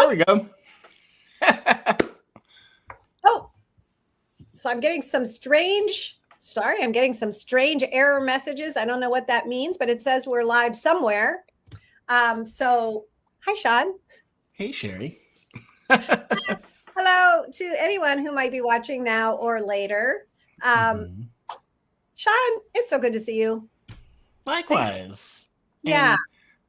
There we go. Oh, so I'm getting some strange error messages. I don't know what that means, but it says we're live somewhere. So hi, Sean. Hey, Sherry. Hello to anyone who might be watching now or later. Sean, it's so good to see you. Likewise. Yeah. And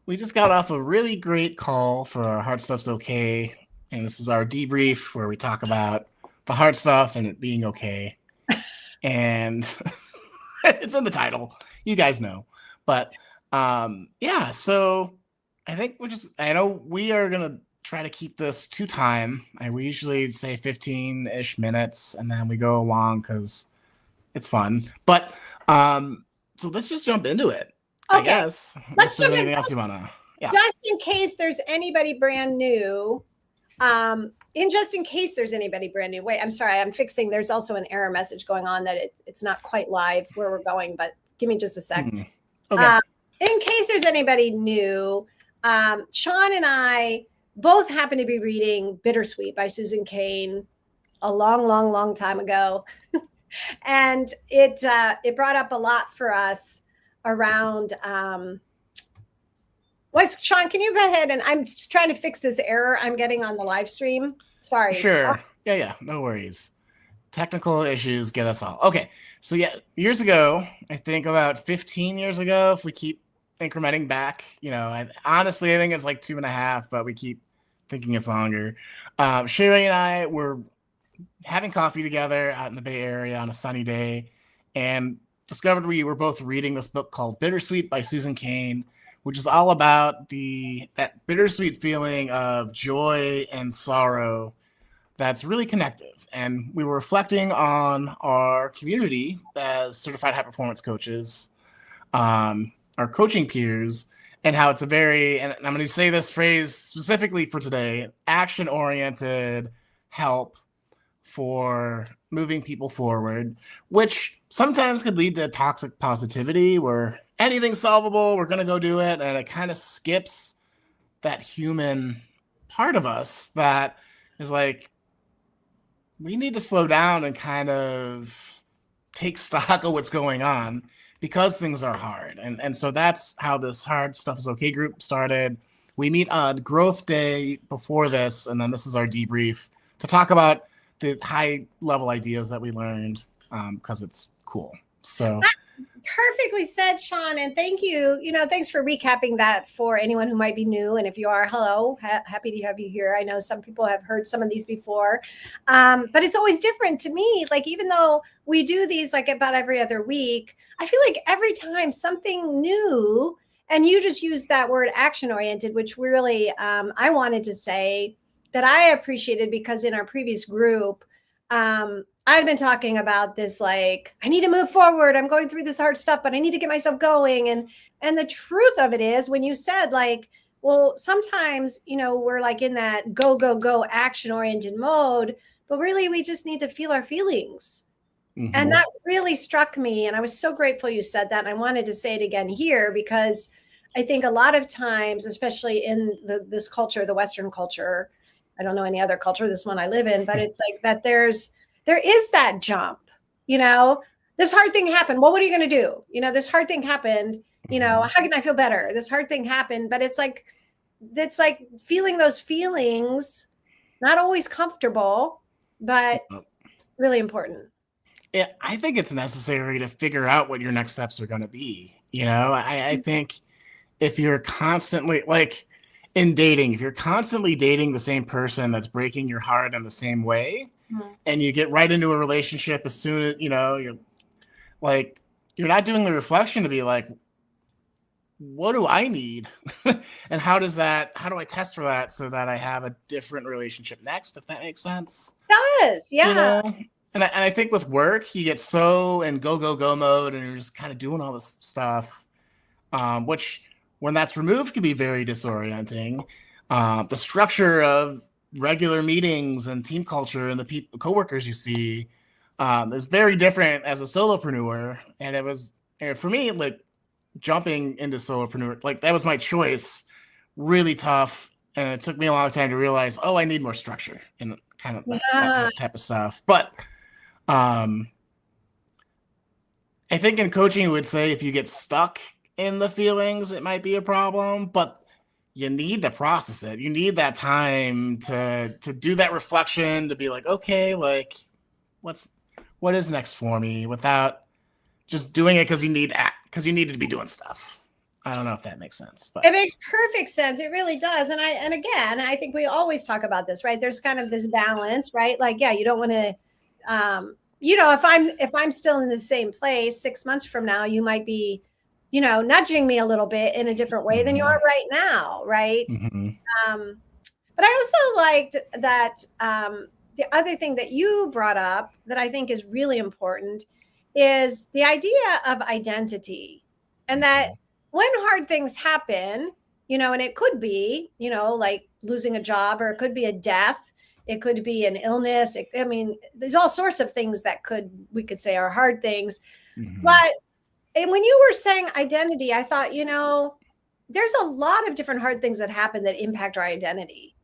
we just got off a really great call for our Hard Stuff's Okay. And this is our debrief where we talk about the hard stuff and it being okay. And it's in the title. You guys know. But yeah, so I think I know we are going to try to keep this to time. We usually say 15-ish minutes and then we go along because it's fun. But so let's just jump into it. Okay. I guess. Let's jump anything else you want to? Yeah. Just in case there's anybody brand new. Just in case there's anybody brand new. Wait, I'm sorry. I'm fixing. There's also an error message going on that it's not quite live where we're going, but give me just a sec. Okay. In case there's anybody new, Sean and I both happen to be reading Bittersweet by Susan Cain a long time ago. And it brought up a lot for us around Sean, can you go ahead, and I'm just trying to fix this error I'm getting on the live stream. Sorry. Sure. Yeah, no worries. Technical issues get us all. Okay. So yeah, years ago, I think about 15 years ago, if we keep incrementing back, honestly, I think it's like 2.5, but we keep thinking it's longer. Sherry and I were having coffee together out in the Bay Area on a sunny day and discovered we were both reading this book called Bittersweet by Susan Cain, which is all about that bittersweet feeling of joy and sorrow that's really connective. And we were reflecting on our community as certified high performance coaches, our coaching peers, and how it's and I'm going to say this phrase specifically for today, action-oriented help for moving people forward, which sometimes could lead to toxic positivity where anything's solvable, we're going to go do it. And it kind of skips that human part of us that is like, we need to slow down and kind of take stock of what's going on because things are hard. And so that's how this Hard Stuff is Okay group started. We meet on GrowthDay before this, and then this is our debrief to talk about the high level ideas that we learned because it's cool. So perfectly said, Sean, and thank you. Thanks for recapping that for anyone who might be new. And if you are, hello, happy to have you here. I know some people have heard some of these before, but it's always different to me. Like, even though we do these like about every other week, I feel like every time something new, and you just use that word action-oriented, which really I wanted to say that I appreciated because in our previous group, I've been talking about this, like, I need to move forward. I'm going through this hard stuff, but I need to get myself going. And the truth of it is when you said like, well, sometimes, we're like in that go action oriented mode, but really we just need to feel our feelings. Mm-hmm. And that really struck me. And I was so grateful you said that. And I wanted to say it again here because I think a lot of times, especially in this culture, the Western culture, I don't know any other culture, this one I live in, but it's like that there is that jump, this hard thing happened. Well, what are you going to do? This hard thing happened, how can I feel better? This hard thing happened, but it's like feeling those feelings, not always comfortable, but really important. Yeah, I think it's necessary to figure out what your next steps are going to be. I think if you're constantly like in dating, if you're constantly dating the same person that's breaking your heart in the same way, and you get right into a relationship as soon as, you're not doing the reflection to be like, what do I need? And how do I test for that so that I have a different relationship next, if that makes sense? It does, yeah. And I think with work, you get so in go mode and you're just kind of doing all this stuff, which when that's removed can be very disorienting. The structure of regular meetings and team culture and the coworkers you see is very different as a solopreneur. And it was, for me, like jumping into solopreneur, like that was my choice, really tough And it took me a long time to realize, oh, I need more structure and kind of Yeah. that type of stuff. But um, I think in coaching, you would say if you get stuck in the feelings, it might be a problem. But you need to process it. You need that time to do that reflection, to be like, okay, like what is next for me, without just doing it because you need to be doing stuff. I don't know if that makes sense, but It makes perfect sense. It really does. And again, I think we always talk about this, right? There's kind of this balance, right? Like, yeah, you don't want to, if I'm still in the same place 6 months from now, you might be, nudging me a little bit in a different way than you are right now, right? mm-hmm. Um, but I also liked that the other thing that you brought up that I think is really important is the idea of identity, and that when hard things happen, and it could be, like losing a job, or it could be a death, it could be an illness. There's all sorts of things that we could say are hard things. Mm-hmm. But and when you were saying identity, I thought, there's a lot of different hard things that happen that impact our identity.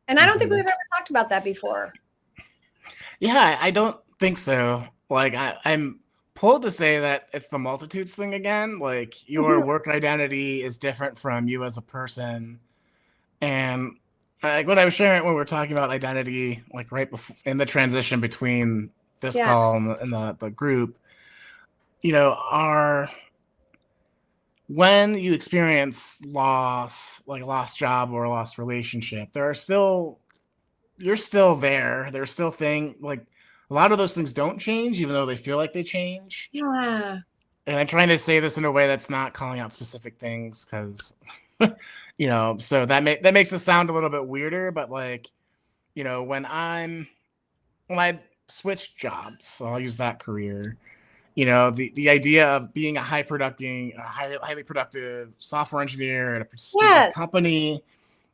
And I don't think we've ever talked about that before. Yeah, I don't think so. Like I'm pulled to say that it's the multitudes thing again. Like your work identity is different from you as a person. And like what I was sharing when we were talking about identity, like right before in the transition between this call and the group, when you experience loss, like a lost job or a lost relationship, you're still there. There's still like a lot of those things don't change, even though they feel like they change. Yeah. And I'm trying to say this in a way that's not calling out specific things, because, so that makes this sound a little bit weirder. But like, when I switched jobs, so I'll use that career. The idea of being a highly productive software engineer at a prestigious company,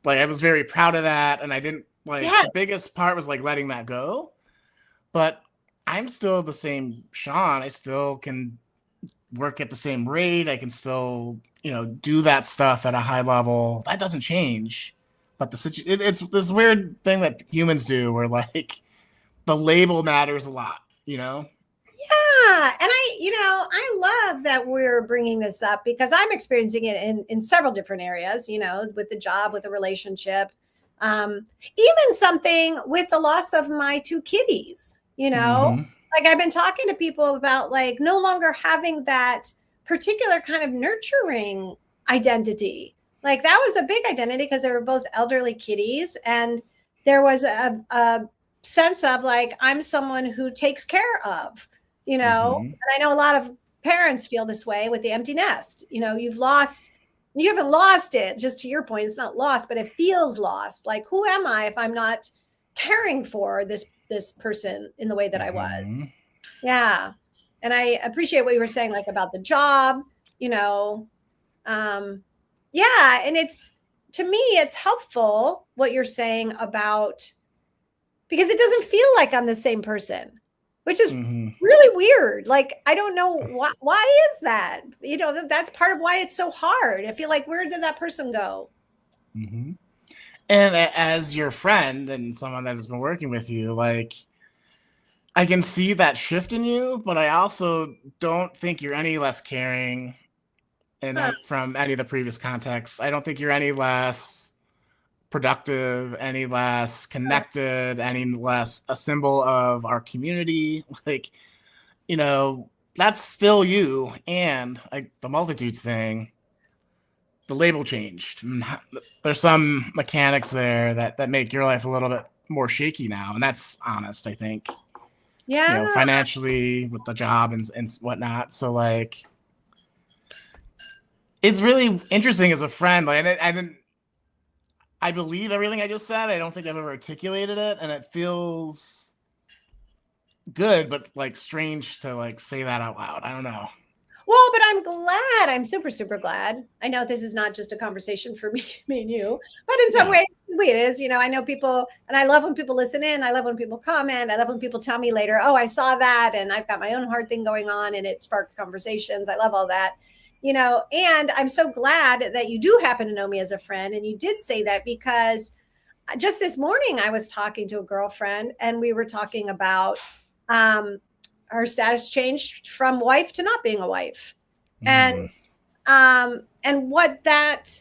like I was very proud of that, and I didn't the biggest part was like letting that go. But I'm still the same Sean. I still can work at the same rate. I can still do that stuff at a high level. That doesn't change. But it's this weird thing that humans do, where like the label matters a lot. Yeah. And I love that we're bringing this up, because I'm experiencing it in several different areas, with the job, with the relationship, even something with the loss of my two kitties, like I've been talking to people about like no longer having that particular kind of nurturing identity. Like that was a big identity because they were both elderly kitties. And there was a sense of like, I'm someone who takes care of, and I know a lot of parents feel this way with the empty nest. You haven't lost it, just to your point, it's not lost, but it feels lost. Like, who am I if I'm not caring for this person in the way that I was? Yeah. And I appreciate what you were saying, like about the job, yeah. And to me, it's helpful what you're saying about, because it doesn't feel like I'm the same person, which is really weird. Like, I don't know why is that? That's part of why it's so hard. I feel like, where did that person go? Mm-hmm. And as your friend and someone that has been working with you, like, I can see that shift in you, but I also don't think you're any less caring from any of the previous contexts. I don't think you're any less productive, any less connected, any less a symbol of our community. Like, that's still you. And like the multitudes thing, the label changed. There's some mechanics there that make your life a little bit more shaky now, and that's honest, I think. Yeah. Financially with the job and whatnot. So like, it's really interesting as a friend. Like, I believe everything I just said. I don't think I've ever articulated it, and it feels good, but like strange to like say that out loud. I don't know. Well, but I'm glad. I'm super, super glad. I know this is not just a conversation for me and you, but in some ways it is. I know people, and I love when people listen in. I love when people comment. I love when people tell me later, oh, I saw that, and I've got my own hard thing going on, and it sparked conversations. I love all that. And I'm so glad that you do happen to know me as a friend. And you did say that because just this morning I was talking to a girlfriend and we were talking about um, her status changed from wife to not being a wife. And Mm. and what that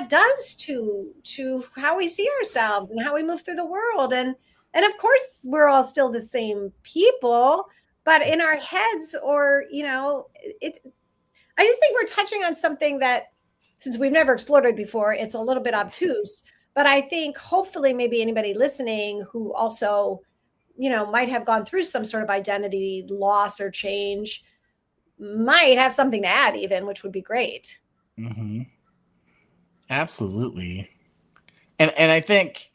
does to how we see ourselves and how we move through the world. And of course we're all still the same people, but in our heads, or it I just think we're touching on something that, since we've never explored it before, it's a little bit obtuse. But I think hopefully maybe anybody listening who also, might have gone through some sort of identity loss or change might have something to add, even, which would be great. Mm-hmm. Absolutely. And I think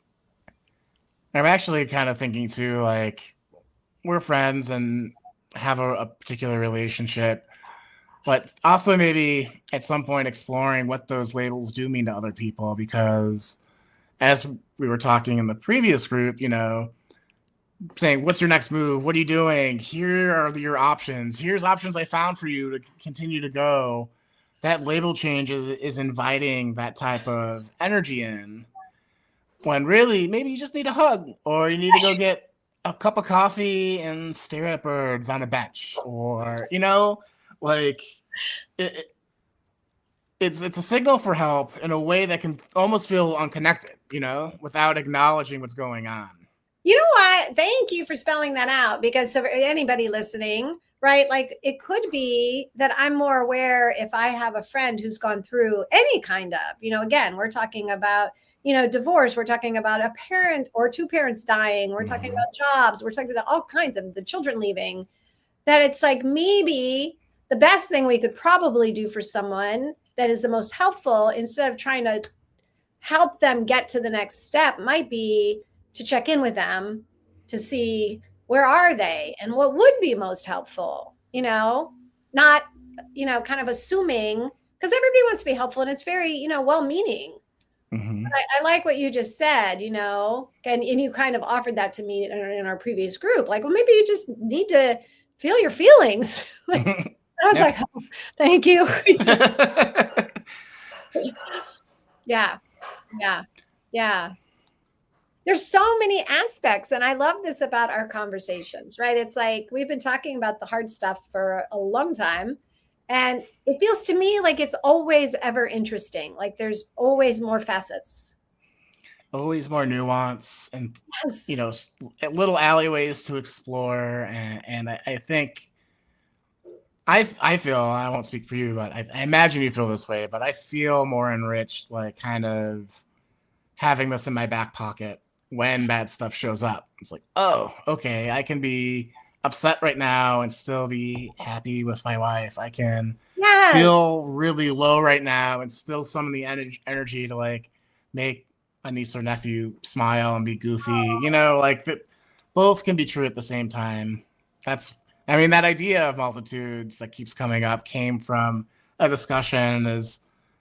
I'm actually kind of thinking too, like, we're friends and have a particular relationship, but also maybe at some point exploring what those labels do mean to other people. Because as we were talking in the previous group, saying, what's your next move? What are you doing? Here are your options. Here's options I found for you to continue to go. That label change is inviting that type of energy in, when really maybe you just need a hug, or you need to go get a cup of coffee and stare at birds on a bench, or like it, it's a signal for help in a way that can almost feel unconnected, without acknowledging what's going on. You know what? Thank you for spelling that out, because for anybody listening, right? Like, it could be that I'm more aware if I have a friend who's gone through any kind of, again, we're talking about, divorce, we're talking about a parent or two parents dying, we're talking Mm-hmm. about jobs, we're talking about all kinds of the children leaving, that it's like maybe the best thing we could probably do for someone that is the most helpful, instead of trying to help them get to the next step, might be to check in with them to see where are they and what would be most helpful, not, kind of assuming, because everybody wants to be helpful and it's very, well-meaning. Mm-hmm. I like what you just said, and you kind of offered that to me in our previous group. Like, well, maybe you just need to feel your feelings. Like, I was like, oh, thank you. Yeah. Yeah. Yeah. There's so many aspects. And I love this about our conversations, right? It's like we've been talking about the hard stuff for a long time. And it feels to me like it's always ever interesting. Like there's always more facets. Always more nuance and Yes. little alleyways to explore, and I think I feel, I won't speak for you, but I imagine you feel this way, but I feel more enriched, like, kind of having this in my back pocket when bad stuff shows up. It's like, oh, okay, I can be upset right now and still be happy with my wife. I can Yes. feel really low right now and still summon the energy to, like, make a niece or nephew smile and be goofy. Like that, both can be true at the same time. That idea of multitudes that keeps coming up came from a discussion and has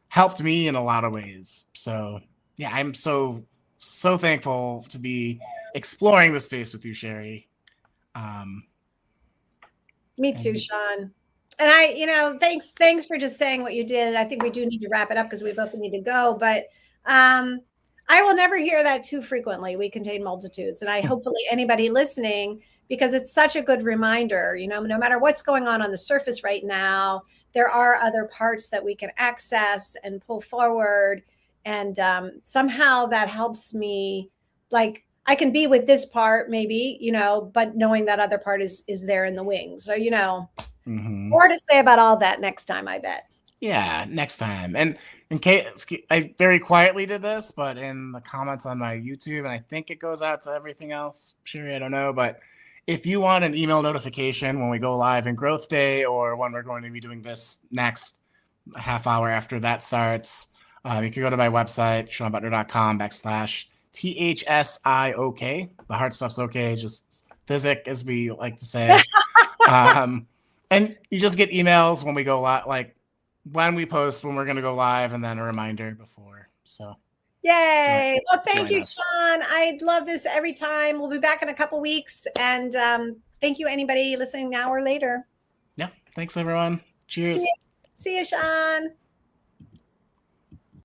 helped me in a lot of ways. So yeah, I'm so thankful to be exploring the space with you, Sherry. Me too, And Sean. And thanks for just saying what you did. I think we do need to wrap it up because we both need to go. But um, I will never hear that too frequently. We contain multitudes, and I hopefully anybody listening, because it's such a good reminder. No matter what's going on the surface right now, there are other parts that we can access and pull forward, and somehow that helps me, like, I can be with this part maybe, but knowing that other part is there in the wings. So, mm-hmm. more to say about all that next time, I bet. Yeah, next time. And in case I very quietly did this, but in the comments on my YouTube, and I think it goes out to everything else, Sherry, I don't know, but if you want an email notification when we go live in Growth Day, or when we're going to be doing this next, a half hour after that starts, you can go to my website, SeanButler.com/THSIOK. The hard stuff's okay, just physic, as we like to say. And you just get emails when we go live, like when we post, when we're going to go live, and then a reminder before. So Yay. Well, thank join you, us. Sean. I love this every time. We'll be back in a couple weeks. And thank you, anybody listening now or later. Yeah. Thanks, everyone. See Cheers. you. See you, Sean.